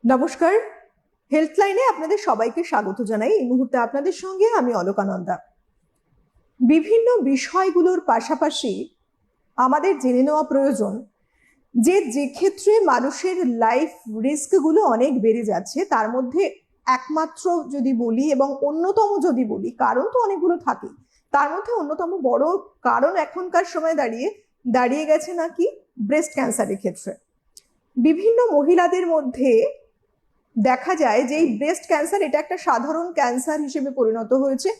নমস্কার। হেলথলাইনে আপনাদের সবাইকে স্বাগত জানাই। এই মুহূর্তে আপনাদের সঙ্গে আমি অলকানন্দা। বিভিন্ন বিষয়গুলোর পাশাপাশি আমাদের জেনে নেওয়া প্রয়োজন যে ক্ষেত্রে মানুষের লাইফ রিস্কগুলো অনেক বেড়ে যাচ্ছে, তার মধ্যে একমাত্র যদি বলি এবং অন্যতম যদি বলি, কারণ তো অনেকগুলো থাকে, তার মধ্যে অন্যতম বড় কারণ এখনকার সময় দাঁড়িয়ে গেছে নাকি ব্রেস্ট ক্যান্সারের ক্ষেত্রে। বিভিন্ন মহিলাদের মধ্যে দেখা যায় যে এই ব্রেস্ট ক্যান্সার এটা একটা সাধারণ ক্যান্সার হিসেবে পরিণত হয়েছে।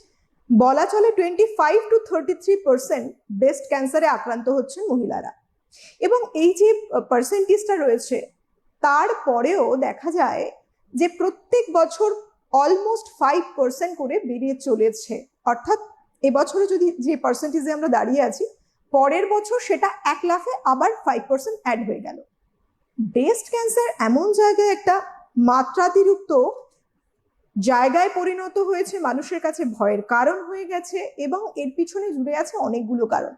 বলা চলে 25 to 33% ব্রেস্ট ক্যান্সারে আক্রান্ত হচ্ছেন মহিলারা, এবং এই যে পার্সেন্টেজটা রয়েছে তারপরেও দেখা যায় যে প্রত্যেক বছর অলমোস্ট 5% করে বেরিয়ে চলেছে। অর্থাৎ এবছরে যদি যে পার্সেন্টেজে আমরা দাঁড়িয়ে আছি, পরের বছর সেটা এক লাফে আবার 5% অ্যাড হয়ে গেল। ব্রেস্ট ক্যান্সার এমন জায়গায় একটা মাত্রাতিরিক্ত জায়গায় পরিণত হয়েছে, মানুষের কাছে ভয়ের কারণ হয়ে গেছে, এবং এর পিছনে জুড়ে আছে অনেকগুলো কারণ।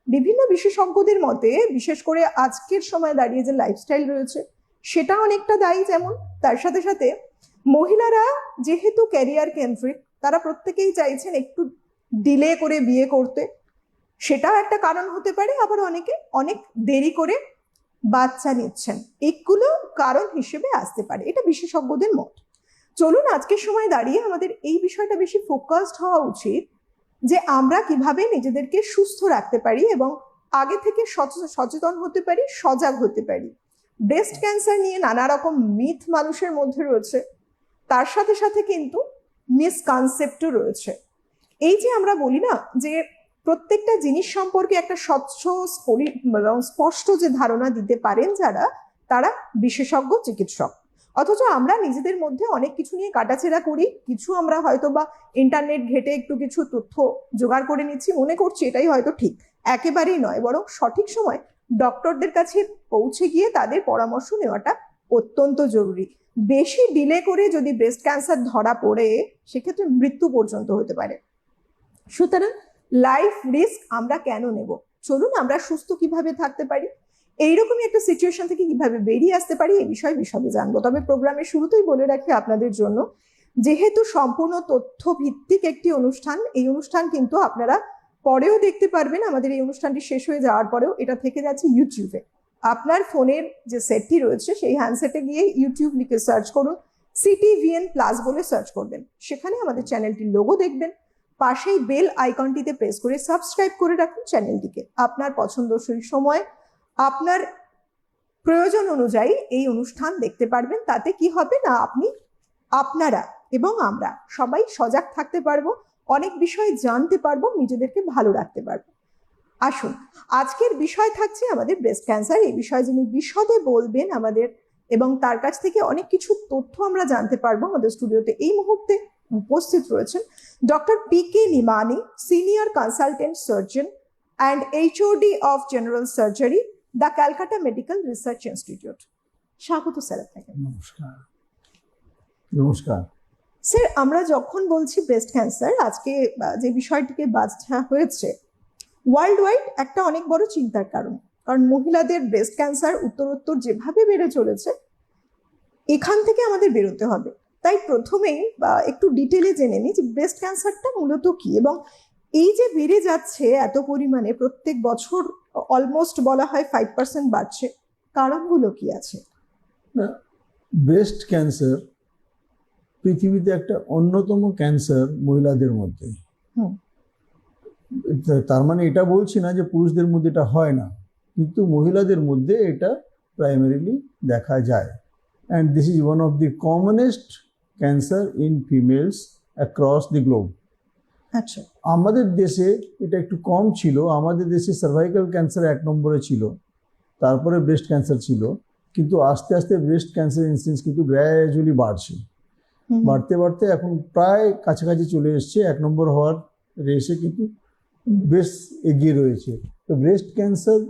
বিভিন্ন বিশেষজ্ঞদের মতে, বিশেষ করে আজকের সময় দাঁড়িয়ে যে লাইফস্টাইল রয়েছে সেটা অনেকটা দায়ী। যেমন তার সাথে সাথে মহিলারা যেহেতু ক্যারিয়ার কেন্দ্রিক, তারা প্রত্যেকেই চাইছেন একটু ডিলে করে বিয়ে করতে, সেটাও একটা কারণ হতে পারে। আবার অনেকে অনেক দেরি করে বাচ্চা নিচ্ছেন, এগুলো কারণ হিসেবে আসতে পারে, এটা বিশেষজ্ঞদের মত। চলুন আজকের সময় দাঁড়িয়ে আমাদের এই বিষয়টা বেশি ফোকাসড হওয়া উচিত যে আমরা কিভাবে নিজেদেরকে সুস্থ রাখতে পারি এবং আগে থেকে সচেতন হতে পারি, সজাগ হতে পারি। ব্রেস্ট ক্যান্সার নিয়ে নানা রকম মিথ মানুষের মধ্যে রয়েছে, তার সাথে সাথে কিন্তু মিসকনসেপ্টও রয়েছে। এই যে আমরা বলি না যে প্রত্যেকটা জিনিস সম্পর্কে একটা স্বচ্ছ এবং স্পষ্ট যে ধারণা দিতে পারেন যারা, তারা বিশেষজ্ঞ চিকিৎসক। অথচ আমরা নিজেদের মধ্যে অনেক কিছু নিয়ে কাটাছেড়া করি, কিছু আমরা হয়তো বা ইন্টারনেট ঘেটে একটু কিছু তথ্য জোগাড় করে নিচ্ছি, মনে করছি এটাই হয়তো ঠিক। একেবারেই নয়, বরং সঠিক সময় ডক্টরদের কাছে পৌঁছে গিয়ে তাদের পরামর্শ নেওয়াটা অত্যন্ত জরুরি। বেশি ডিলে করে যদি ব্রেস্ট ক্যান্সার ধরা পড়ে, সেক্ষেত্রে মৃত্যু পর্যন্ত হতে পারে। সুতরাং লাইফ রিস্ক আমরা কেন নেব? চলুন আমরা সুস্থ কিভাবে থাকতে পারি, এইরকমই একটা সিচুয়েশন থেকে কিভাবে বেরিয়ে আসতে পারি, এই বিষয়ে বিশদে জানবো। তবে প্রোগ্রামের শুরুতেই বলে রাখি আপনাদের জন্য, যেহেতু সম্পূর্ণ তথ্য ভিত্তিক একটি অনুষ্ঠান, এই অনুষ্ঠান কিন্তু আপনারা পরেও দেখতে পারবেন। আমাদের এই অনুষ্ঠানটি শেষ হয়ে যাওয়ার পরেও এটা থেকে যাচ্ছে ইউটিউবে। আপনার ফোনের যে সেটটি রয়েছে সেই হ্যান্ডসেটে গিয়ে ইউটিউব লিখে সার্চ করুন, CTVN প্লাস বলে সার্চ করবেন, সেখানে আমাদের চ্যানেলটির লোগো দেখবেন। পাশেই বেল আইকনটিতে প্রেস করে সাবস্ক্রাইব করে রাখুন চ্যানেলটিকে। আপনার পছন্দসই সময় আপনার প্রয়োজন অনুযায়ী এই অনুষ্ঠান দেখতে পারবেন। তাতে কি হবে না, আপনারা এবং আমরা সবাই সজাগ থাকতে পারবো, অনেক বিষয় জানতে পারবো, নিজেদেরকে ভালো রাখতে পারবো। আসুন, আজকের বিষয় থাকছে আমাদের ব্রেস্ট ক্যান্সার। এই বিষয়ে যিনি বিশদে বলবেন আমাদের এবং তার কাছ থেকে অনেক কিছু তথ্য আমরা জানতে পারবো, আমাদের স্টুডিওতে এই মুহূর্তে উপস্থিত রয়েছেন doctor PK নিমানি, senior consultant surgeon and HOD of general surgery, the Calcutta medical research institute. স্বাগত স্যার আপনাকে। নমস্কার। নমস্কার স্যার, আমরা যখন বলছি ব্রেস্ট ক্যান্সার, আজকে যে বিষয়টিকে বাছা হয়েছে ওয়ার্ল্ড ওয়াইড একটা অনেক বড় চিন্তার কারণ, কারণ মহিলাদের ব্রেস্ট ক্যান্সার উত্তরোত্তর যেভাবে বেড়ে চলেছে, এখান থেকে আমাদের বেরোতে হবে। তাই প্রথমেই একটু ডিটেলে জেনে নিই যে ব্রেস্ট ক্যান্সারটা মূলত কি, এবং এই যে বেড়ে যাচ্ছে এত পরিমাণে প্রত্যেক বছর, অলমোস্ট বলা হয় 5% বাড়ছে, কারণগুলো কি আছে? ব্রেস্ট ক্যান্সার পৃথিবীতে একটা অন্যতম ক্যান্সার মহিলাদের মধ্যে। তার মানে এটা বলছি না যে পুরুষদের মধ্যে এটা হয় না, কিন্তু মহিলাদের মধ্যে এটা প্রাইমারিলি দেখা যায়। And this is one of the commonest cancer in females across the globe. আচ্ছা, আমাদের দেশে এটা একটু কম ছিল। আমাদের দেশে সার্ভাইকাল ক্যান্সার 1 নম্বরে ছিল, তারপরে ব্রেস্ট ক্যান্সার ছিল, কিন্তু আস্তে আস্তে ব্রেস্ট ক্যান্সার ইনসিডেন্স কিন্তু গ্র্যাজুয়ালি বাড়ছে। বাড়তে বাড়তে এখন প্রায় কাছাকাছি চলে এসছে, 1 নম্বর হওয়ার রেসে কিন্তু বেশ এগিয়ে রয়েছে। তো ব্রেস্ট ক্যান্সার,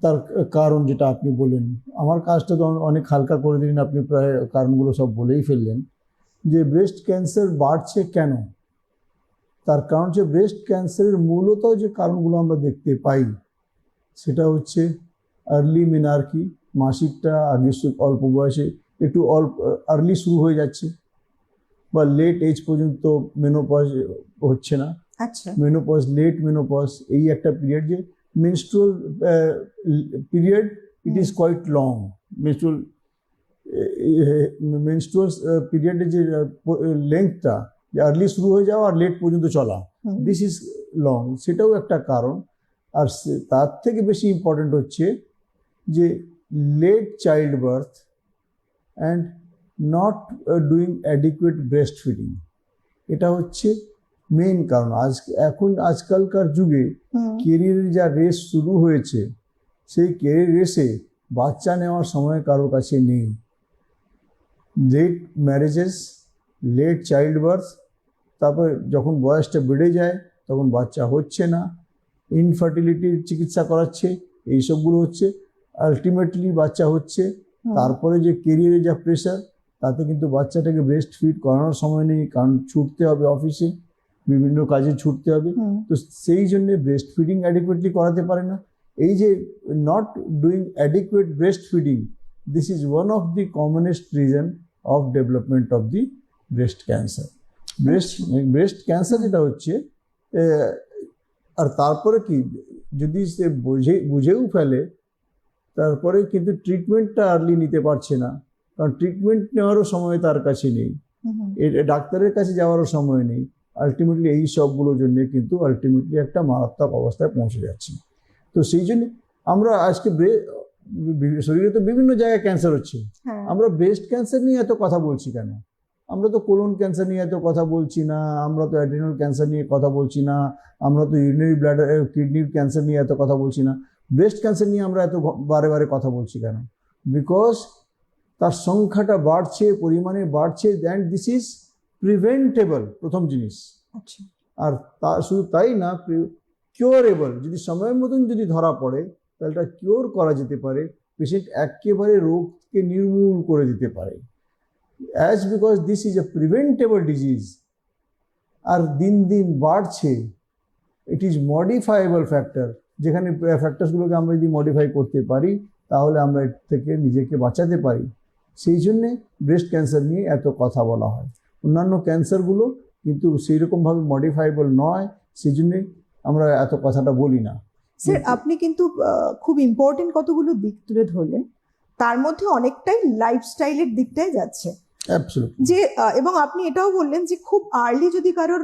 তার কারণ যেটা আপনি বললেন, আমার কাজটা তো অনেক হালকা করে দিলেন, আপনি প্রায় কারণগুলো সব বলেই ফেললেন। যে ব্রেস্ট ক্যান্সার বাড়ছে কেন, তার কারণ হচ্ছে ব্রেস্ট ক্যান্সারের মূলত যে কারণগুলো আমরা দেখতে পাই সেটা হচ্ছে আর্লি মেনার্কি, মাসিকটা আগে অল্প বয়সে একটু আর্লি শুরু হয়ে যাচ্ছে, বা লেট এজ পর্যন্ত মেনোপজ হচ্ছে না, আচ্ছা। মেনোপজ, লেট মেনোপজ, এই একটা পিরিয়ড যে menstrual period, it is quite long. Menstrual পিরিয়ডের যে লেন্থটা, যে আর্লি শুরু হয়ে যাওয়া আর লেট পর্যন্ত চলা, দিস ইজ লং, সেটাও একটা কারণ। আর তার থেকে বেশি ইম্পর্টেন্ট হচ্ছে যে late child birth and not doing adequate breast feeding, এটা হচ্ছে মেইন কারণ। আজকালকার যুগে কেরিয়ারের যা রেস শুরু হয়েছে, সেই কেরিয়ার রেসে বাচ্চা নেওয়ার সময় কারোর কাছে নেই। Late marriages, late child birth, তারপর যখন বয়সটা বেড়ে যায় তখন বাচ্চা হচ্ছে না, ইনফার্টিলিটির চিকিৎসা করাচ্ছে, এইসবগুলো হচ্ছে, আলটিমেটলি বাচ্চা হচ্ছে। তারপরে যে কেরিয়ারে যা প্রেশার, তাতে কিন্তু বাচ্চাটাকে ব্রেস্ট ফিড করানোর সময় নেই, কারণ ছুটতে হবে অফিসে, বিভিন্ন কাজে ছুটতে হবে। তো সেই জন্যে ব্রেস্ট ফিডিং অ্যাডিকুয়েটলি করাতে পারে না। এই যে not doing adequate breast feeding, this is one of the commonest reason of development of the breast cancer. Breast cancer যেটা হচ্ছে, আর তারপরে কি, যদি সে বুঝেও ফেলে, তারপরে কিন্তু ট্রিটমেন্টটা আর্লি নিতে পারছে না, কারণ ট্রিটমেন্ট নেওয়ারও সময় তার কাছে নেই, ডাক্তারের কাছে যাওয়ারও সময় নেই। আলটিমেটলি এই সবগুলোর জন্য কিন্তু আলটিমেটলি একটা মারাত্মক অবস্থায় পৌঁছে যাচ্ছে। তো সেই জন্য আমরা আজকে শরীরে তো বিভিন্ন জায়গায় ক্যান্সার হচ্ছে, আমরা ব্রেস্ট ক্যান্সার নিয়ে এত কথা বলছি কেন? আমরা তো কোলন ক্যান্সার নিয়ে এত কথা বলছি না, আমরা তো অ্যাড্রিনাল ক্যান্সার নিয়ে কথা বলছি না, আমরা তো ইউরিনারি ব্লাডার কিডনির ক্যান্সার নিয়ে এত কথা বলছি না, ব্রেস্ট ক্যান্সার নিয়ে আমরা এত বারে বারে কথা বলছি কেন? বিকজ তার সংখ্যাটা বাড়ছে, পরিমাণে বাড়ছে, অ্যান্ড দিস ইজ প্রিভেন্টেবল, প্রথম জিনিস। আর তা শুধু তাই না, কিওরেবল। যদি সময়ের মতন যদি ধরা পড়ে, তাহলে এটা কিওর করা যেতে পারে, পেশেন্ট একেবারে রোগকে নির্মূল করে দিতে পারে। As because this is a preventable disease, আর দিন দিন বাড়ছে, ইট ইজ মডিফায়েবল ফ্যাক্টর। যেখানে ফ্যাক্টরসগুলোকে আমরা যদি মডিফাই করতে পারি, তাহলে আমরা এর থেকে নিজেকে বাঁচাতে পারি। সেই জন্যে ব্রেস্ট ক্যান্সার নিয়ে এত কথা বলা হয়। অন্যান্য ক্যান্সারগুলো কিন্তু সেই রকমভাবে মডিফাইবল নয়, সেই জন্যে আমরা এত কথাটা বলি না। স্যার, আপনি কিন্তু খুব ইম্পর্টেন্ট কতগুলো দিক তুলে ধরলেন, তার মধ্যে অনেকটাই লাইফস্টাইলের দিকটাই যাচ্ছে। যে এবং আপনি এটাও বললেন যে খুব আর্লি যদি কারোর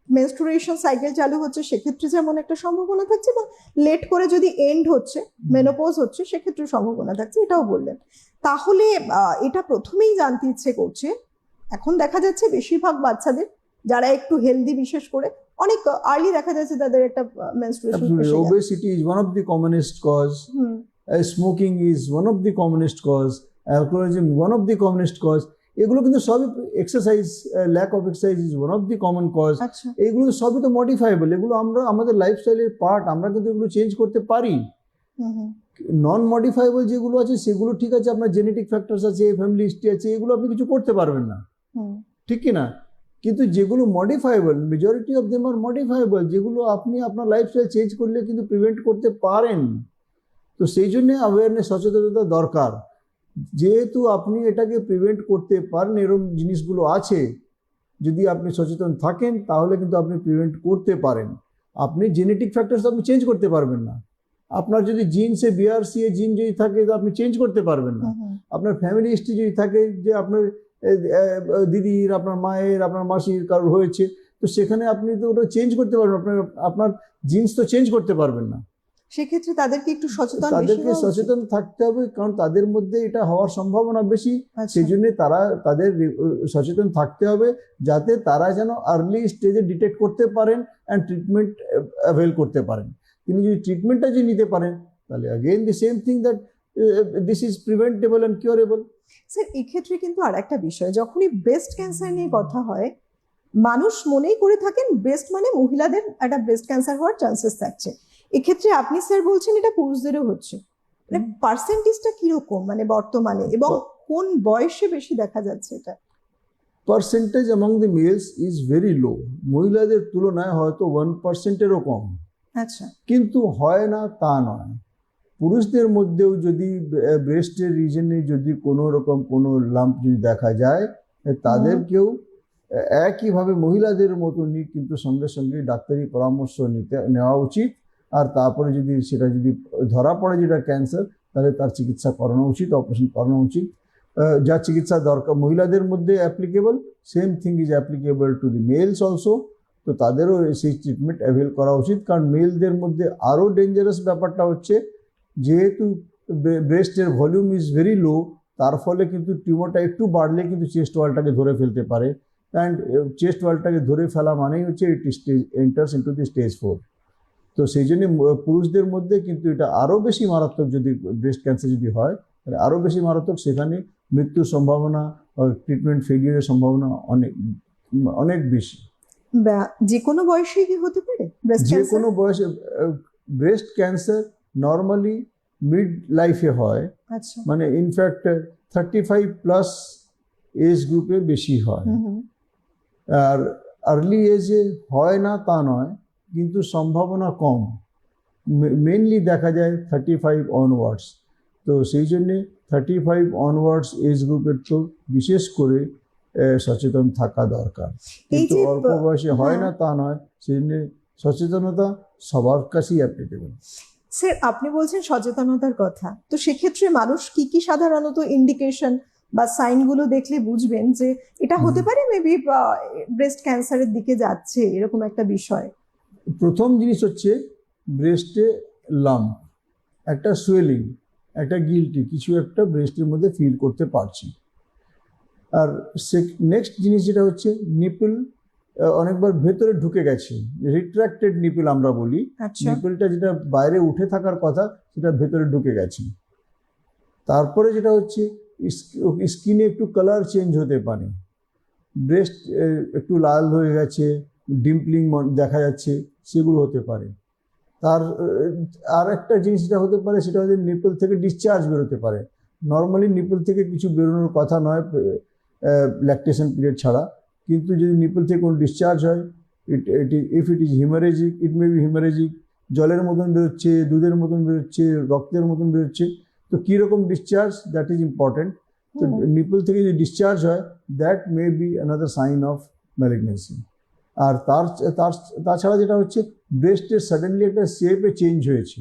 মেনস্ট্রুয়েশন সাইকেল চালু হচ্ছে, সেক্ষেত্রে যেমন একটা সম্ভাবনা থাকছে, বা লেট করে যদি এন্ড হচ্ছে, মেনোপজ হচ্ছে, সেক্ষেত্রে সম্ভাবনা থাকছে, এটাও বললেন। তাহলে এটা প্রথমেই জানতে ইচ্ছে করছে, এখন দেখা যাচ্ছে বেশিরভাগ বাচ্চাদের যারা একটু হেলদি, বিশেষ করে অনেক আর্লি দেখা যাচ্ছে তাদের একটা menstruation. Obesity is one of the commonest cause. Smoking is one of the commonest cause. Alcoholism one of the commonest cause. এগুলো কিন্তু সবই exercise, lack of exercise is one of the common cause. এগুলো সবই তো modifiable, এগুলো আমরা আমাদের লাইফস্টাইলের part, আমরা কিন্তু এগুলো চেঞ্জ করতে পারি। নন মডিফাইবল যেগুলো আছে সেগুলো ঠিক আছে, আপনার জেনেটিক ফ্যাক্টরস আছে, ফ্যামিলি হিস্ট্রি আছে, এগুলো আপনি কিছু করতে পারবেন না, ঠিক কি না? কিন্তু যেগুলো modifiable, majority of them are modifiable, যেগুলো আপনি আপনার লাইফস্টাইল চেঞ্জ করলে কিন্তু প্রিভেন্ট করতে পারেন। তো সেই জন্য অ্যাওয়ারনেস, সচেতনতা দরকার। যেহেতু আপনি এটাকে প্রিভেন্ট করতে পারেন, এরকম জিনিসগুলো আছে, যদি আপনি সচেতন থাকেন তাহলে কিন্তু আপনি প্রিভেন্ট করতে পারেন। আপনি জেনেটিক ফ্যাক্টরস আপনি চেঞ্জ করতে পারবেন না, আপনার যদি জিনসে BRCA জিন যদি থাকে তো আপনি চেঞ্জ করতে পারবেন না। আপনার ফ্যামিলি হিস্ট্রি যদি থাকে, যে আপনার দিদির, আপনার মায়ের, আপনার মাসির কারোর হয়েছে, তো সেখানে আপনি তো ওটা চেঞ্জ করতে পারবেন, আপনার জিন্স তো চেঞ্জ করতে পারবেন না। সেক্ষেত্রে তাদেরকে একটু তাদেরকে সচেতন থাকতে হবে, কারণ তাদের মধ্যে এটা হওয়ার সম্ভাবনা বেশি। সেই জন্য তাদের সচেতন থাকতে হবে, যাতে তারা যেন আর্লি স্টেজে ডিটেক্ট করতে পারেন অ্যান্ড ট্রিটমেন্ট অ্যাভেল করতে পারেন। তিনি যদি ট্রিটমেন্টটা যদি নিতে পারেন, তাহলে again the same thing, that this is preventable and curable. Sir, এক্ষেত্রে কিন্তু আর একটা বিষয়, যখনই ব্রেস্ট ক্যান্সার নিয়ে কথা হয়, মানুষ মনেই করে থাকেন ব্রেস্ট মানে মহিলাদের একটা ব্রেস্ট ক্যান্সার হওয়ার চান্সেস থাকছে। এক্ষেত্রে আপনি স্যার বলছেন এটা পুরুষদেরও হচ্ছে, মানে পার্সেন্টেজটা কিরকম মানে বর্তমানে, এবং কোন বয়সে বেশি দেখা যাচ্ছে এটা? Percentage among the males is very low, মহিলাদের তুলনায় হয়তো 1%-এরও কম। আচ্ছা। কিন্তু হয় না তা নয়, পুরুষদের মধ্যেও যদি ব্রেস্টের রিজনে যদি কোনো রকম কোনো লাম্প যদি দেখা যায়, তাদেরকেও একইভাবে মহিলাদের মতনই কিন্তু সঙ্গে সঙ্গে ডাক্তারি পরামর্শ নেওয়া উচিত। আর তারপরে যদি সেটা যদি ধরা পড়ে যেটা ক্যান্সার, তাহলে তার চিকিৎসা করানো উচিত, অপারেশন করানো উচিত। যা চিকিৎসা দরকার মহিলাদের মধ্যে applicable, same thing is applicable to the males also. তো তাদেরও সেই ট্রিটমেন্ট অ্যাভেল করা উচিত, কারণ মেলদের মধ্যে আরও ডেঞ্জারাস ব্যাপারটা হচ্ছে যেহেতু ব্রেস্টের ভলিউম ইজ ভেরি লো, তার ফলে কিন্তু টিউমারটা একটু বাড়লে কিন্তু চেস্ট ওয়ালটাকে ধরে ফেলতে পারে। অ্যান্ড চেস্ট ওয়ালটাকে ধরে ফেলা মানেই হচ্ছে ইট এন্টার্স ইন্টু দি স্টেজ 4। তো সেই জন্য পুরুষদের মধ্যে কিন্তু এটা আরও বেশি মারাত্মক, যদি ব্রেস্ট ক্যান্সার যদি হয় তাহলে আরও বেশি মারাত্মক। সেখানে মৃত্যুর সম্ভাবনা বা ট্রিটমেন্ট ফেলিয়ারের সম্ভাবনা অনেক অনেক বেশি। যে কোনো বয়সে কি হতে পারে ব্রেস্ট যে ক্যান্সার? কোনো বয়সে ব্রেস্ট ক্যান্সার নর্মালি মিড লাইফে হয়, আচ্ছা। মানে ইনফ্যাক্ট 35+ এজ গ্রুপে বেশি হয়। আর আর্লি এজে হয় না তা নয়, কিন্তু সম্ভাবনা কম। মেনলি দেখা যায় 35 অনওয়ার্ডস। তো সেই জন্যে 35 অনওয়ার্ডস এজ গ্রুপের তো বিশেষ করে সচেতন থাকা দরকার। কিন্তু যে অল্প বয়সে হয় না তা নয়, সেই জন্যে সচেতনতা সবার কাছেই অ্যাপ্লিকেবল। স্যার, আপনি বলছেন সচেতনতার কথা, তো সেক্ষেত্রে মানুষ কি কি সাধারণত ইন্ডিকেশন বা সাইনগুলো দেখলে বুঝবেন যে এটা হতে পারে মেবি ব্রেস্ট ক্যান্সারের দিকে যাচ্ছে, এরকম একটা বিষয়? প্রথম জিনিস হচ্ছে ব্রেস্টে লাম্প, একটা সোয়েলিং, একটা গিল্টি, কিছু একটা ব্রেস্টের মধ্যে ফিল করতে পারছি। আর নেক্সট জিনিস যেটা হচ্ছে নিপল অনেকবার ভেতরে ঢুকে গেছে, রিট্রাক্টেড নিপল আমরা বলি। আচ্ছা। নিপলটা যেটা বাইরে উঠে থাকার কথা সেটা ভেতরে ঢুকে গেছে। তারপরে যেটা হচ্ছে স্কিনে একটু কালার চেঞ্জ হতে পারে, ব্রেস্ট একটু লাল হয়ে গেছে, ডিম্পলিং দেখা যাচ্ছে, সেগুলো হতে পারে। তার আর একটা জিনিস যেটা হতে পারে সেটা হচ্ছে নিপল থেকে ডিসচার্জ বেরোতে পারে। নর্মালি নিপল থেকে কিছু বেরোনোর কথা নয় ল্যাকটেশন পিরিয়ড ছাড়া, কিন্তু যদি নিপল থেকে কোনো ডিসচার্জ হয়, if it is haemorrhagic, it may be haemorrhagic, জলের মতন বেরোচ্ছে, দুধের মতন বেরোচ্ছে, রক্তের মতন বেরোচ্ছে। তো কীরকম ডিসচার্জ, দ্যাট ইজ ইম্পর্টেন্ট। তো নিপল থেকে যদি ডিসচার্জ হয়, that may be another sign of malignancy. আর তাছাড়া যেটা হচ্ছে ব্রেস্টের সাডেনলি একটা শেপে চেঞ্জ হয়েছে,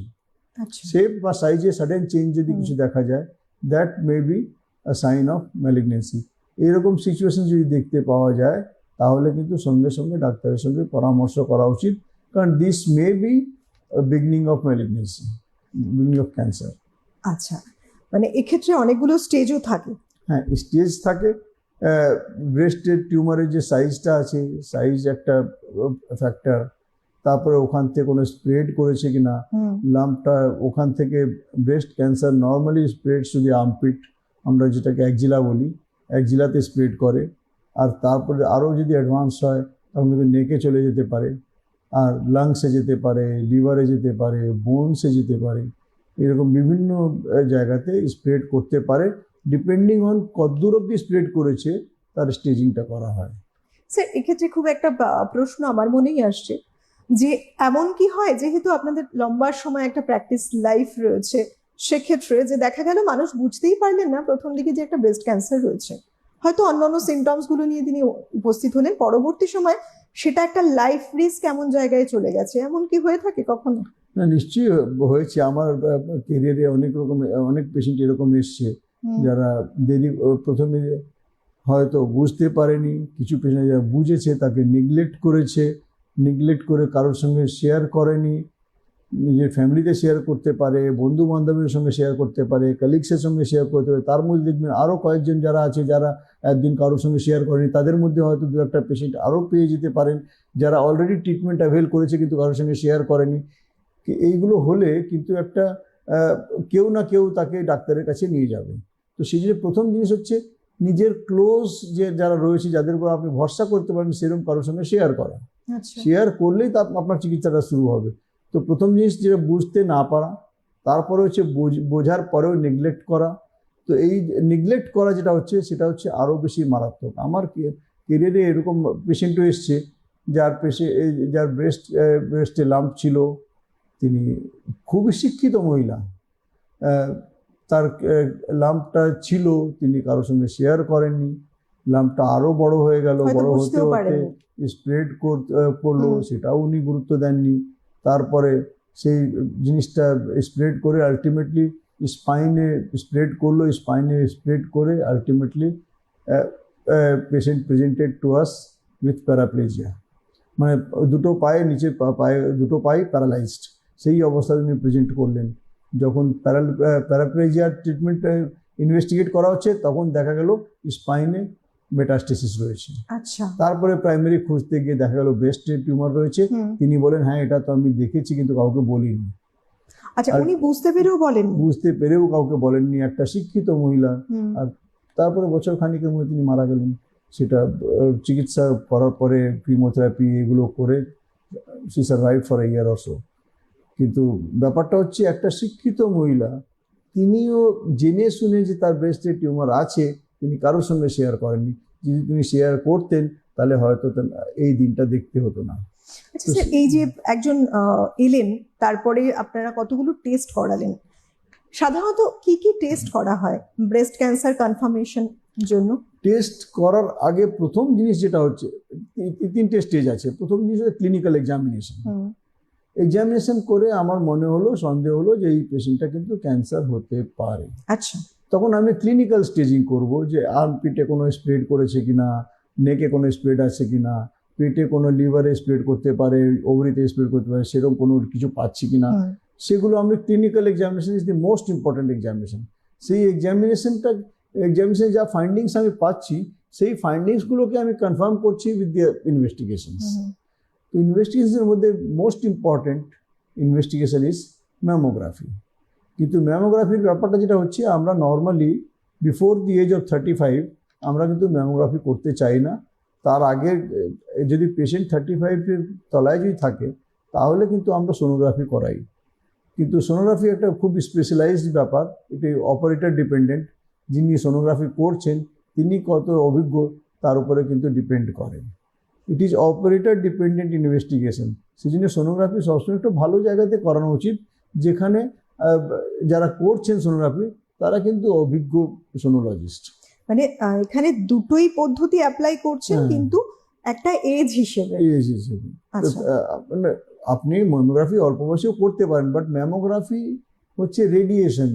শেপ বা সাইজে সাডেন চেঞ্জ যদি কিছু দেখা যায়, that may be a sign of malignancy. এরকম সিচুয়েশন যদি দেখতে পাওয়া যায়, তাহলে কিন্তু সঙ্গে সঙ্গে ডাক্তারের সঙ্গে পরামর্শ করা উচিত, কারণ this may be beginning of malignancy, beginning of cancer. আচ্ছা, মানে এক্ষেত্রে অনেকগুলো স্টেজও থাকে? হ্যাঁ, স্টেজ থাকে। ব্রেস্টের টিউমারের যে সাইজটা আছে, সাইজ একটা ফ্যাক্টর। তারপরে ওখান থেকে কোনো স্প্রেড করেছে কিনা, লাম্পটা ওখান থেকে ব্রেস্ট ক্যান্সার নর্মালি স্প্রেড শুধু আর্মপিট, আমরা যেটাকে একজিলা বলি, একজিলাতে স্প্রেড করে। আর তারপরে আরও যদি অ্যাডভান্স হয় তখন কিন্তু নেকে চলে যেতে পারে, আর লাংসে যেতে পারে, লিভারে যেতে পারে, বোনসে যেতে পারে। এরকম বিভিন্ন জায়গাতে স্প্রেড করতে পারে। ডিপেন্ডিং অন কতদূর অব্দি স্প্রেড করেছে তার স্টেজিংটা করা হয়। স্যার, এক্ষেত্রে খুব একটা প্রশ্ন আমার মনেই আসছে যে এমন কি হয়, যেহেতু আপনাদের লম্বা সময় একটা প্র্যাকটিস লাইফ রয়েছে, সেক্ষেত্রে যে দেখা গেল মানুষ বুঝতেই পারলেন না প্রথম দিকে যে একটা ব্রেস্ট ক্যান্সার রয়েছে, হয়তো অন্যান্য সিমটমস গুলো নিয়ে তিনি উপস্থিত হলেন, পরবর্তী সময় সেটা একটা লাইফ রিস্ক এমন জায়গায় চলে গেছে, এমন কি হয়ে থাকে কখনো? না, নিশ্চয়ই হয়েছে। আমার কেরিয়ারে অনেক পেশেন্ট এরকম এসছে যারা প্রথমে হয়তো বুঝতে পারেনি, কিছু পেশেন্ট যারা বুঝেছে তাকে নিগলেক্ট করে কারোর সঙ্গে শেয়ার করেনি, নিজের ফ্যামিলিতে শেয়ার করতে পারে, বন্ধু বান্ধবের সঙ্গে শেয়ার করতে পারে, কলিগসের সঙ্গে শেয়ার করতে পারে। তার মধ্যে দেখবেন আরও কয়েকজন যারা আছে যারা একদিন কারোর সঙ্গে শেয়ার করেনি, তাদের মধ্যে হয়তো দু একটা পেশেন্ট আরও পেয়ে যেতে পারেন যারা অলরেডি ট্রিটমেন্ট অ্যাভেল করেছে কিন্তু কারোর সঙ্গে শেয়ার করেনি। এইগুলো হলে কিন্তু একটা কেউ না কেউ তাকে ডাক্তারের কাছে নিয়ে যাবে। তো সেই জন্য প্রথম জিনিস হচ্ছে নিজের ক্লোজ যে যারা রয়েছে, যাদের উপর আপনি ভরসা করতে পারেন, সেরকম কারোর সঙ্গে শেয়ার করা। শেয়ার করলেই তা আপনার চিকিৎসাটা শুরু হবে। তো প্রথম জিনিস যেটা বুঝতে না পারা, তারপরে হচ্ছে বোঝার পরেও নেগলেক্ট করা। তো এই নেগলেক্ট করা যেটা হচ্ছে সেটা হচ্ছে আরও বেশি মারাত্মক। আমার কেরিয়ারে এরকম পেশেন্টও এসছে যার ব্রেস্টে লাম্প ছিল, তিনি খুবই শিক্ষিত মহিলা, তার লাম্পটা ছিল, তিনি কারোর সঙ্গে শেয়ার করেননি, লাম্পটা আরো বড় হয়ে গেল, হয়তো বড় হতে বুঝতেও হতে পারেননি। স্প্রেড করলো, হুম। সেটাও উনি গুরুত্ব দেননি। তারপরে সেই জিনিসটা স্প্রেড করে আলটিমেটলি স্পাইনে স্প্রেড করলো, স্পাইনে স্প্রেড করে ultimately patient presented to us with paraplegia, মানে দুটো পায়ে নিচে পায়ে দুটো পায়ে প্যারালাইজড, সেই অবস্থায় উনি প্রেজেন্ট করলেন। যখন প্যারাপ্লেজিয়ার ট্রিটমেন্ট ইনভেস্টিগেট করা হচ্ছে, তখন দেখা গেল স্পাইনে মেটাস্টেসিস রয়েছে। আচ্ছা। তারপরে প্রাইমারি খুঁজতে গিয়ে দেখা গেল ব্রেস্টে টিউমার রয়েছে। হুম। তিনি বলেন, হ্যাঁ এটা তো আমি দেখেছি কিন্তু কাউকে বলিনি। আচ্ছা, আর উনি বুঝতে পেরেও বলেন? বুঝতে পেরেও কাউকে বলেননি, একটা শিক্ষিত মহিলা। হুম। আর তারপরে বছর খানিকের মধ্যে তিনি মারা গেলেন। সেটা চিকিৎসা করার পরে কিমোথেরাপি এগুলো করে she survive for a year or so. কিন্তু ব্যাপারটা হচ্ছে, একটা শিক্ষিত মহিলা, তিনিও জেনে শুনে যে তার ব্রেস্টে টিউমার আছে, তিনি কারোর সঙ্গে শেয়ার করেননি। যদি তিনি শেয়ার করতেন তাহলে হয়তো এই দিনটা দেখতে হতো না। আচ্ছা স্যার, এই যে একজন এলেন, তারপরে আপনারা কতগুলো টেস্ট করালেন, সাধারণত কি কি টেস্ট করা হয় ব্রেস্ট ক্যান্সার কনফার্মেশন জন্য? টেস্ট করার আগে প্রথম জিনিস যেটা হচ্ছে, তিনটে স্টেজ আছে। প্রথম জিনিস হচ্ছে ক্লিনিক্যাল এক্সামিনেশন। হুম। এক্সামিনেশন করে আমার মনে হলো, সন্দেহ হলো যে এই পেশেন্টটা কিন্তু ক্যান্সার হতে পারে। আচ্ছা। তখন আমি ক্লিনিক্যাল স্টেজিং করব, যে আর পিঠে কোনো স্প্রেড করেছে কিনা, নেকে কোনো স্প্রেড আছে কিনা, পেটে কোনো লিভারে স্প্রেড করতে পারে, ওভারিতে স্প্রেড করতে পারে, সেরকম কোনো কিছু পাচ্ছি কিনা, হুম। সেগুলো আমি clinical examination is the most important examination. সেই এক্সামিনেশনে যা ফাইন্ডিংস আমি পাচ্ছি, সেই ফাইন্ডিংসগুলোকে আমি কনফার্ম করছি উইথ দি ইনভেস্টিগেশনস। হুম। তো ইনভেস্টিগেশনের মধ্যে most important investigation is mammography. কিন্তু ম্যামোগ্রাফির ব্যাপারটা যেটা হচ্ছে, আমরা normally before the age of 35 আমরা কিন্তু ম্যামোগ্রাফি করতে চাই না। তার আগে যদি পেশেন্ট 35-এর তলায় যদি থাকে, তাহলে কিন্তু আমরা সোনোগ্রাফি করাই। কিন্তু সোনোগ্রাফি একটা খুব স্পেশালাইজড ব্যাপার, এটি অপারেটর ডিপেন্ডেন্ট। যিনি সোনোগ্রাফি করছেন তিনি কত অভিজ্ঞ তার উপরে কিন্তু ডিপেন্ড করেন। It is operator dependent investigation. সেই জন্য সোনোগ্রাফি সবসময় একটু ভালো জায়গাতে করানো উচিত, যেখানে যারা করছেন সোনোগ্রাফি তারা কিন্তু অভিজ্ঞ সোনোলজিস্ট। মানে এখানে দুটোই পদ্ধতি অ্যাপ্লাই করছেন, হ্যাঁ। কিন্তু একটা এজ হিসেবে। এই হিসেবে আচ্ছা। আপনি ম্যামোগ্রাফি অল্প বয়সেও করতে পারেন, বাট ম্যামোগ্রাফি হচ্ছে রেডিয়েশন,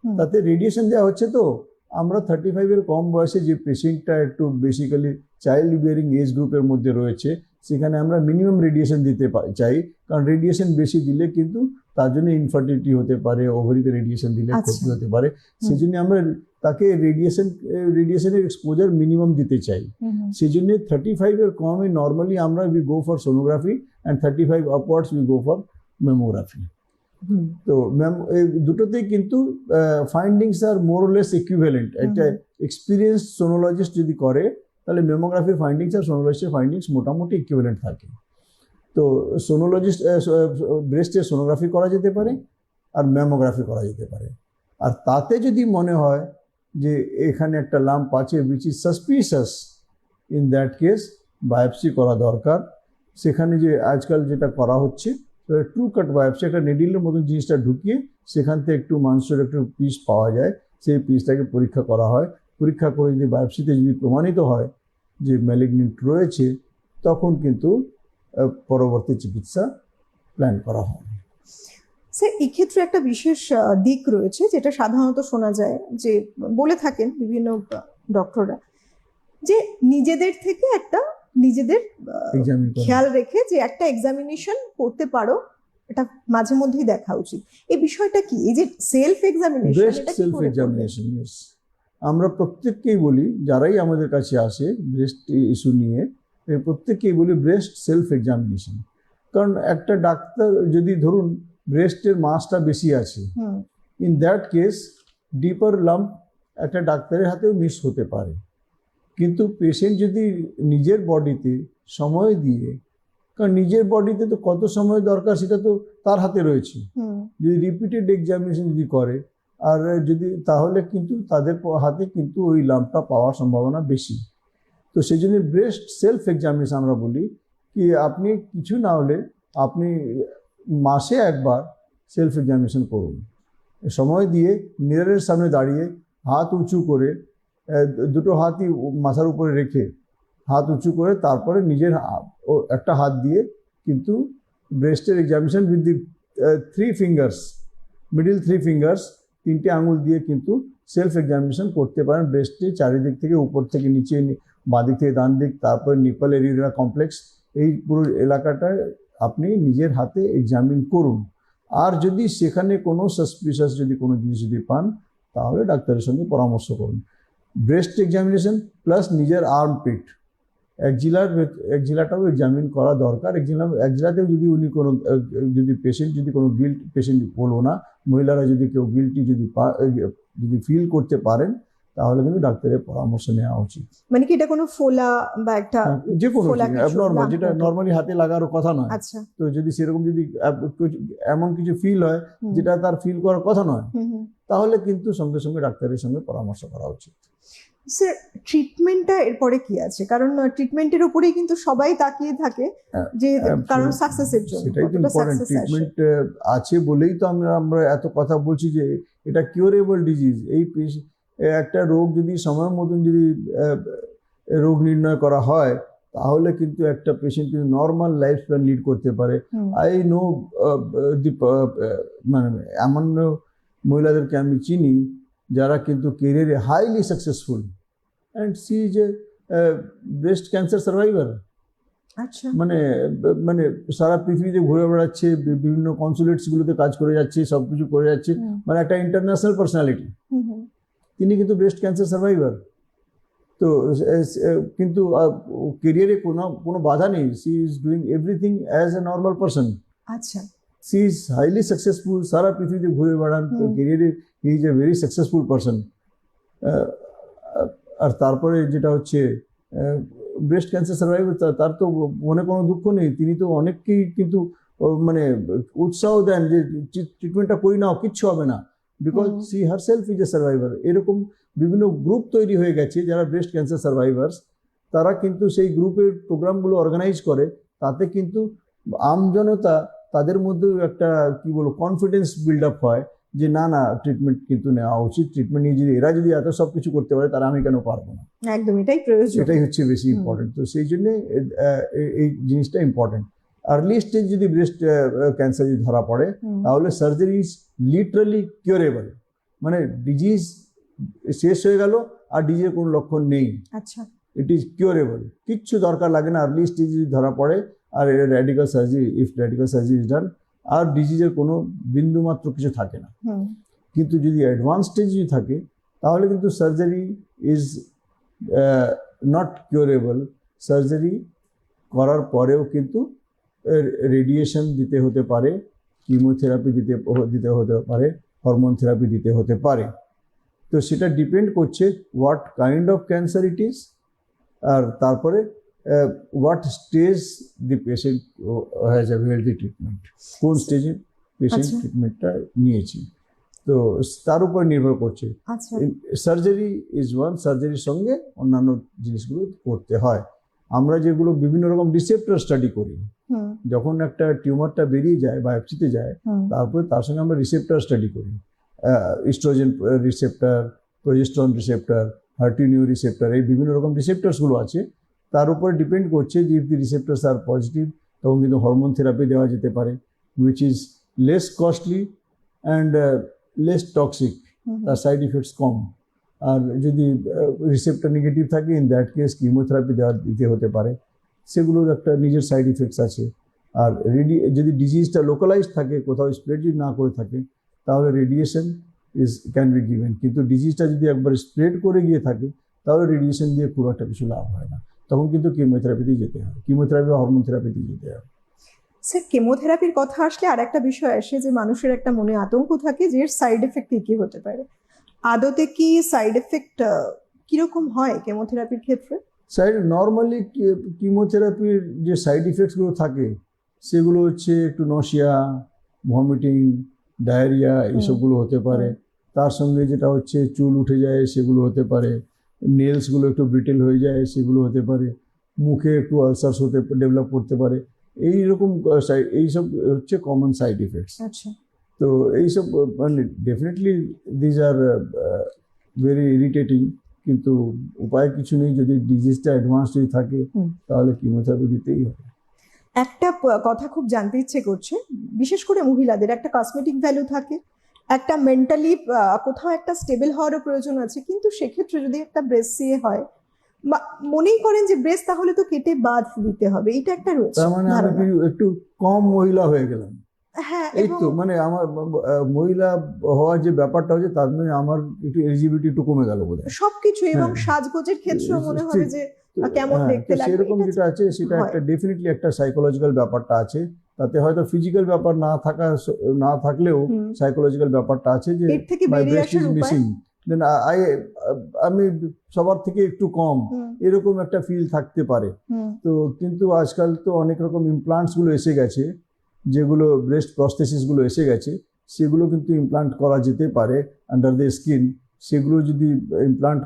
হুম। তাতে রেডিয়েশন দেওয়া হচ্ছে। তো আমরা 35-এর কম বয়সে যে পেশেন্টটা একটু বেসিক্যালি চাইল্ড বিয়ারিং এজ গ্রুপের মধ্যে রয়েছে, সেখানে আমরা মিনিমাম রেডিয়েশন দিতে চাই। কারণ রেডিয়েশন বেশি দিলে কিন্তু তার জন্য ইনফার্টিলিটি হতে পারে, ওভারিতে রেডিয়েশন দিলে আচ্ছা। ক্ষতি হতে পারে। সেই জন্য আমরা তাকে রেডিয়েশনের এক্সপোজার মিনিমাম দিতে চাই। হুম। সেই জন্য 35-এর কমে নর্মালি আমরা we go for sonography, and 35 upwards we go for mammography. Hmm. তো এই দুটোতেই কিন্তু findings are more less equivalent. একটা এক্সপিরিয়েন্স সোনোলজিস্ট যদি করে, তাহলে ম্যামোগ্রাফির ফাইন্ডিংস আর সোনোলজিস্টের ফাইন্ডিংস মোটামুটি ইকুইভ্যালেন্ট থাকে। তো সোনোলজিস্ট ব্রেস্টের সোনোগ্রাফি করা যেতে পারে আর ম্যামোগ্রাফি করা যেতে পারে। আর তাতে যদি মনে হয় যে এখানে একটা লাম্প আছে which is suspicious, in that case biopsy করা দরকার। সেখানে যে আজকাল যেটা করা হচ্ছে, ট্রু কাট বায়োপসি, একটা নেডিলের মতন জিনিসটা ঢুকিয়ে সেখান থেকে একটু মাংসের একটু পিস পাওয়া যায়, সেই পিসটাকে পরীক্ষা করা হয়। পরীক্ষা করে যদি বায়োপসিতে যদি প্রমাণিত হয় যে ম্যালিগনেন্ট রয়েছে, তখন কিন্তু পরবর্তী চিকিৎসা প্ল্যান করা হয়। স্যার, এক্ষেত্রে একটা বিশেষ দিক রয়েছে, যেটা সাধারণত শোনা যায়, যে বলে থাকেন বিভিন্ন ডক্টররা, যে নিজেদের থেকে একটা নিজেদের Examine করা। খেয়াল রেখে যে একটা এক্সামিনেশন করতে পারো, এটা মাঝে মধ্যেই দেখা উচিত। এই বিষয়টা কি, এই যে সেলফ এক্সামিনেশন, ব্রেস্ট এটা কি সেলফ করে করবে? Examination, yes. আমরা প্রত্যেককেই বলি, যারাই আমাদের কাছে আসে ব্রেস্ট ইস্যু নিয়ে, প্রত্যেককেই বলি ব্রেস্ট সেলফ এক্সামিনেশন। কারণ একটা ডাক্তার যদি ধরুন ব্রেস্টের মাসটা বেশি আছে, হুম। ইন দ্যাট কেস ডিপার লাম্প একটা ডাক্তারের হাতেও মিস হতে পারে। কিন্তু পেশেন্ট যদি নিজের বডিতে সময় দিয়ে, কারণ নিজের বডিতে তো কত সময় দরকার সেটা তো তার হাতে রয়েছে, হুম। যদি রিপিটেড এক্সামিনেশন যদি করে, আর যদি তাহলে কিন্তু তাদের হাতে কিন্তু ওই লাম্পটা পাওয়ার সম্ভাবনা বেশি। তো সেই জন্য ব্রেস্ট সেলফ এক্সামিনেশন আমরা বলি কি, আপনি কিছু না হলে আপনি মাসে একবার সেলফ এক্সামিনেশন করুন। সময় দিয়ে মিররের সামনে দাঁড়িয়ে হাত উঁচু করে দুটো হাতই মাথার উপরে রেখে হাত উঁচু করে তারপরে নিজের একটা হাত দিয়ে কিন্তু ব্রেস্টের examination with the 3 fingers, middle 3 fingers, 3টে আঙুল দিয়ে কিন্তু সেলফ এক্সামিনেশন করতে পারেন ব্রেস্টে চারিদিক থেকে, উপর থেকে নিচে, বাঁদিক থেকে ডান দিক, তারপরে নিপল এরিয়া কমপ্লেক্স, এই পুরো এলাকাটায় আপনি নিজের হাতে এক্সামিন করুন। আর যদি সেখানে কোনো সাসপিশাস যদি কোনো জিনিস যদি পান তাহলে ডাক্তারের সঙ্গে পরামর্শ করুন। ব্রেস্ট এক্সামিনেশন প্লাস নিজের আর্ম পিট, এক জেলাটাও এক্সামিন করা দরকার। এক জেলাতেও যদি উনি কোনো যদি পেশেন্ট যদি কোনো গিল্ট, পেশেন্ট বলবো না, মহিলারা যদি কেউ গিল্টি যদি ফিল করতে পারেন তাহলে কিন্তু ডাক্তারের পরামর্শ নেওয়া উচিত। মানে কি এটা কোনো ফোলা বা একটা যে কোনো ফোলা কিছু অ্যাবনর্মাল, যেটা লাগবে? নর্মালি হাতে লাগারও কথা নয়, আচ্ছা। তো যদি সেরকম যদি এমন কিছু ফিল হয় হুম। যেটা তার ফিল করার কথা নয়, হুম হুম। তাহলে কিন্তু সঙ্গে সঙ্গে ডাক্তারের সঙ্গে পরামর্শ করা উচিত। স্যার, ট্রিটমেন্টটা এরপরে কি আছে? কারণ ট্রিটমেন্টের উপরেই কিন্তু সবাই তাকিয়ে থাকে যে কারণ সাকসেসের জন্য সেটাই তো কতটা ইম্পর্টেন্ট। সাকসেস আসে। ট্রিটমেন্ট আছে বলেই তো আমরা এত কথা বলছি যে এটা কিউরেবল ডিজিজ। এই একটা রোগ যদি সময় মতন যদি রোগ নির্ণয় করা হয় তাহলে কিন্তু একটা পেশেন্ট কিন্তু নর্মাল লাইফ স্প্যান লিড করতে পারে। হুম। আই নো মানে এমন মহিলাদেরকে আমি চিনি যারা কিন্তু কেরিয়ারে highly successful, and she is a breast cancer survivor. আচ্ছা। মানে মানে সারা পৃথিবীতে ঘুরে বেড়াচ্ছে, বিভিন্ন কনসুলেটসগুলোতে কাজ করে যাচ্ছে, সব কিছু করে যাচ্ছে, হুম। মানে একটা ইন্টারন্যাশনাল পার্সোনালিটি। হুম হুম। তিনি কিন্তু ব্রেস্ট ক্যান্সার সার্ভাইভার। তো কিন্তু কেরিয়ারে কোনো বাধা নেই। She is doing everything as a normal person. আচ্ছা। সি ইজ হাইলি সাকসেসফুল, সারা পৃথিবীতে ঘুরে বেড়ান, তো কেরিয়ারে he is a very successful person. আর তারপরে যেটা হচ্ছে ব্রেস্ট ক্যান্সার সার্ভাইভার, তার তো মনে কোনো দুঃখ নেই। তিনি তো অনেককেই কিন্তু মানে উৎসাহ দেন যে ট্রিটমেন্টটা করি নাও, কিচ্ছু হবে না, because she herself is a survivor. এরকম বিভিন্ন গ্রুপ তৈরি হয়ে গেছে যারা ব্রেস্ট ক্যান্সার সার্ভাইভার্স, তারা কিন্তু সেই গ্রুপের প্রোগ্রামগুলো অর্গানাইজ করে। তাতে কিন্তু আমজনতা তাদের মধ্যেও একটা কি বলবো কনফিডেন্স বিল্ড আপ হয় যে না না ট্রিটমেন্ট কিন্তু নেওয়া উচিত। ট্রিটমেন্ট নিয়ে যদি এরা যদি এত সব কিছু করতে পারে তারা আমি কেন পারবো না? একদম, এটাই প্রয়োজন। এটাই হচ্ছে বেশি ইম্পর্টেন্ট। তো সেই জন্যে এই জিনিসটা ইম্পর্টেন্ট। আর্লি স্টেজ যদি ব্রেস্ট ক্যান্সার যদি ধরা পড়ে তাহলে সার্জারি ইজ লিটারালি কিউরেবল। মানে ডিজিজ শেষ হয়ে গেল আর ডিজিজের কোনো লক্ষণ নেই। আচ্ছা। ইট ইজ কিউরেবল, কিচ্ছু দরকার লাগে না। আর্লি স্টেজ যদি ধরা পড়ে আর radical surgery, if radical surgery is done, আর ডিজিজের কোনো বিন্দু মাত্র কিছু থাকে না। কিন্তু যদি অ্যাডভান্স স্টেজ যদি থাকে তাহলে কিন্তু surgery is not curable. Surgery করার পরেও কিন্তু রেডিয়েশন দিতে হতে পারে, কিমোথেরাপি দিতে হতে পারে, হরমোন থেরাপি দিতে হতে পারে। তো সেটা ডিপেন্ড করছে what kind of cancer it is, আর তারপরে what stage the patient has availed the treatment, কোন স্টেজে পেশেন্ট ট্রিটমেন্টটা নিয়েছে, তো তার উপর নির্ভর করছে। সার্জারি ইজ ওয়ান, সার্জারির সঙ্গে অন্যান্য জিনিসগুলো করতে হয়। আমরা যেগুলো বিভিন্ন রকম রিসেপ্টর স্টাডি করি, যখন একটা টিউমারটা বেরিয়ে যায় বায়োপসিতে যায়, তারপরে তার সঙ্গে আমরা রিসেপ্টর স্টাডি করি। Oestrogen receptor, progesterone receptor, HER2neu receptor, এই বিভিন্ন রকম রিসেপ্টরসগুলো আছে। তার উপরে ডিপেন্ড করছে যে ইফ দি রিসেপ্টরস আর পজিটিভ তখন কিন্তু হরমোন থেরাপি দেওয়া যেতে পারে, which is less costly and less toxic, তার সাইড ইফেক্টস কম। আর যদি রিসেপ্টর নেগেটিভ থাকে ইন দ্যাট কেস কিমোথেরাপি দিতে হতে পারে, সেগুলোর একটা নিজের সাইড ইফেক্টস আছে। আর যদি ডিজিজটা লোকালাইজ থাকে, কোথাও স্প্রেড যদি না করে থাকে, তাহলে রেডিয়েশন ক্যান বি গিভেন। কিন্তু ডিজিজটা যদি একবার স্প্রেড করে গিয়ে থাকে তাহলে রেডিয়েশন দিয়ে খুব একটা কিছু লাভ হয় না, তখন কিন্তু কিমোথেরাপিতেই যেতে হয়, কিমোথেরাপি বা হরমোন থেরাপিতেই যেতে হয়। স্যার, কেমোথেরাপির কথা আসলে আর একটা বিষয় আসে যে মানুষের একটা মনে আতঙ্ক থাকে যে এর সাইড এফেক্ট কি হতে পারে। আদতে কি সাইড এফেক্ট কিরকম হয় কেমোথেরাপির ক্ষেত্রে? নর্মালি কিমোথেরাপির যে সাইড ইফেক্টসগুলো থাকে সেগুলো হচ্ছে একটু নশিয়া, ভমিটিং, ডায়রিয়া, এসবগুলো হতে পারে। তার সঙ্গে যেটা হচ্ছে চুল উঠে যায় সেগুলো হতে পারে, নেলসগুলো একটু ব্রিটেল হয়ে যায় সেগুলো হতে পারে, মুখে একটু আলসারস ডেভেলপ করতে পারে। এইরকম এইসব হচ্ছে কমন সাইড ইফেক্টস। আচ্ছা। তো এইসব মানে definitely these are very irritating, কিন্তু উপায় কিছু নেই। যদি ডিজিজটা অ্যাডভান্স যদি থাকে তাহলে কিমোথেরাপি দিতেই হবে। একটা কথা খুব জানতে ইচ্ছে করছে, বিশেষ করে মহিলাদের একটা কসমেটিক ভ্যালু থাকে, একটা মেন্টালি কোথাও একটা স্টেবল হওয়ারও প্রয়োজন আছে, কিন্তু সেক্ষেত্রে যদি একটা ব্রেস্ট সিএ হয় বা মনেই করেন যে ব্রেস্ট তাহলে তো কেটে বাদ দিতে হবে, এটা একটা রয়েছে তার মানে আমি ধারণা। একটু কম মহিলা হয়ে গেলাম। হ্যাঁ, এই এবং তো মানে আমার মহিলা হওয়ার যে ব্যাপারটা হচ্ছে, তার মানে আমার একটু এলিজিবিলিটি একটু কমে গেল বোধ হয়। সবকিছু, এবং হ্যাঁ। সাজগোজের ক্ষেত্রেও মনে হবে ঠিক। যে তো কেমন হ্যাঁ, দেখতে তো লাগবে, সেরকম এটা যেটা আছে সেটা হয়। একটা ডেফিনেটলি একটা সাইকোলজিক্যাল ব্যাপারটা আছে। তাতে হয়তো ফিজিক্যাল ব্যাপার না থাকলেও হুম। সাইকোলজিক্যাল ব্যাপারটা আছে যে এর থেকে মাই বেরিয়ে ব্রেস্ট আসার ইজ উপায়। মিসিং, দেন আমি সবার থেকে একটু কম, হুম, এরকম একটা ফিল থাকতে পারে। হুম, তো কিন্তু আজকাল তো অনেক রকম ইমপ্লান্টসগুলো এসে গেছে, যেগুলো ব্রেস্ট প্রস্থেসিসগুলো এসে গেছে, সেগুলো কিন্তু ইমপ্লান্ট করা যেতে পারে আন্ডার দ্য স্কিন। সেগুলো যদি ইমপ্লান্ট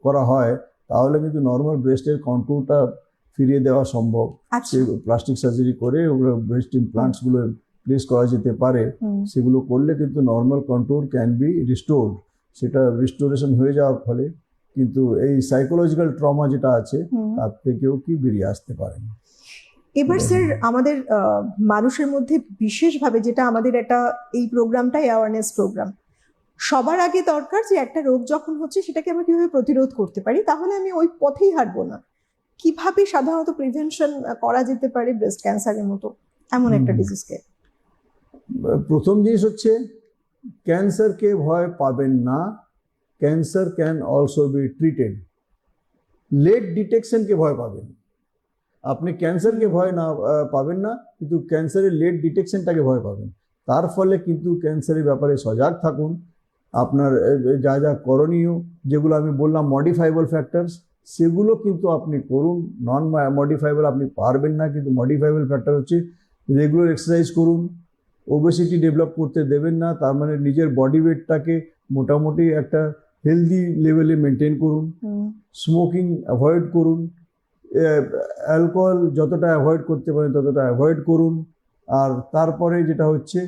করা হয় তাহলে কিন্তু নর্মাল ব্রেস্টের কন্ট্রোলটা ফিরিয়ে দেওয়া সম্ভব। আচ্ছা। সে প্লাস্টিক সার্জারি করে ওগুলো ব্রেস্ট ইমপ্লান্টসগুলো প্লেস করা যেতে পারে। হুম, সেগুলো করলে কিন্তু normal control can be restored. সেটা রিস্টোরেশন হয়ে যাওয়ার ফলে কিন্তু এই সাইকোলজিক্যাল ট্রমা যেটা আছে হুম। তার থেকেও কি বেরিয়ে আসতে পারেন। এবার স্যার আমাদের মানুষের মধ্যে বিশেষভাবে যেটা আমাদের একটা এই প্রোগ্রামটাই অ্যাওয়ারনেস প্রোগ্রাম, সবার আগে দরকার যে একটা রোগ যখন হচ্ছে সেটাকে আমরা কিভাবে প্রতিরোধ করতে পারি, তাহলে আমি ওই পথেই হাঁটবো না। কিভাবে সাধারণত প্রিভেনশন করা যেতে পারে ব্রেস্ট ক্যান্সারের মতো এমন একটা ডিজিজকে? প্রথম জিনিস হচ্ছে ক্যান্সারকে ভয় পাবেন না। Cancer can also be treated. Late ডিটেকশনকে ভয় পাবেন। আপনি ক্যান্সারকে ভয় না পাবেন না, কিন্তু ক্যান্সারের লেট ডিটেকশনটাকে ভয় পাবেন। তার ফলে কিন্তু ক্যান্সারের ব্যাপারে সজাগ থাকুন। আপনার যা যা করণীয়, যেগুলো আমি বললাম মডিফাইবল ফ্যাক্টরস, সেগুলো কিন্তু আপনি করুন। নন মডিফাইবল আপনি পারবেন না, কিন্তু মডিফাইবল ফ্যাক্টর হচ্ছে রেগুলার এক্সারসাইজ করুন, ওবেসিটি ডেভেলপ করতে দেবেন না, তার মানে নিজের বডি ওয়েটটাকে মোটামুটি একটা হেলদি লেভেলে মেনটেন করুন, স্মোকিং অ্যাভয়েড করুন, অ্যালকোহল যতটা অ্যাভয়েড করতে পারেন ততটা অ্যাভয়েড করুন। আর তারপরে যেটা হচ্ছে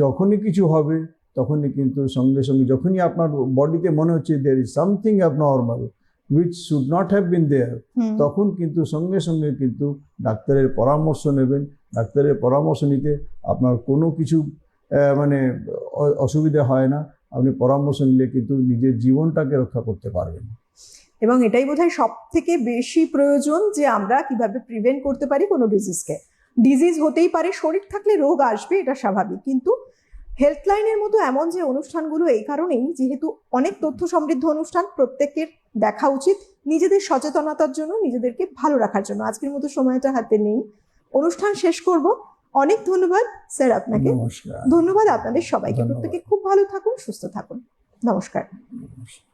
যখনই কিছু হবে তখনই কিন্তু সঙ্গে সঙ্গে যখনই আপনার বডিতে মনে হচ্ছে there is something abnormal which should not have been there, তখন কিন্তু সঙ্গে সঙ্গে কিন্তু ডাক্তারের পরামর্শ নেবেন। ডাক্তারের পরামর্শ নিতে আপনার কোনো কিছু মানে অসুবিধা হয় না। আপনি পরামর্শ নিলে কিন্তু নিজের জীবনটাকে রক্ষা করতে পারবেন। এবং এটাই বোধহয় সব থেকে বেশি প্রয়োজন, যে আমরা কিভাবে প্রিভেন্ট করতে পারি কোনো ডিজিজকে। ডিজিজ হতেই পারে, শরীর থাকলে রোগ আসবে, এটা স্বাভাবিক, কিন্তু হেল্পলাইনের মতো এমন যে অনুষ্ঠানগুলো এই কারণেই, যেহেতু অনেক তথ্য সমৃদ্ধ অনুষ্ঠান, প্রত্যেকের দেখা উচিত নিজেদের সচেতনতার জন্য, নিজেদেরকে ভালো রাখার জন্য। আজকের মতো সময়টা হাতে নেই, অনুষ্ঠান শেষ করব। অনেক ধন্যবাদ স্যার আপনাকে। নমস্কার। ধন্যবাদ আপনাদের সবাইকে। ধন্যবাদ। প্রত্যেকে খুব ভালো থাকুন, সুস্থ থাকুন। নমস্কার। নমস্কার।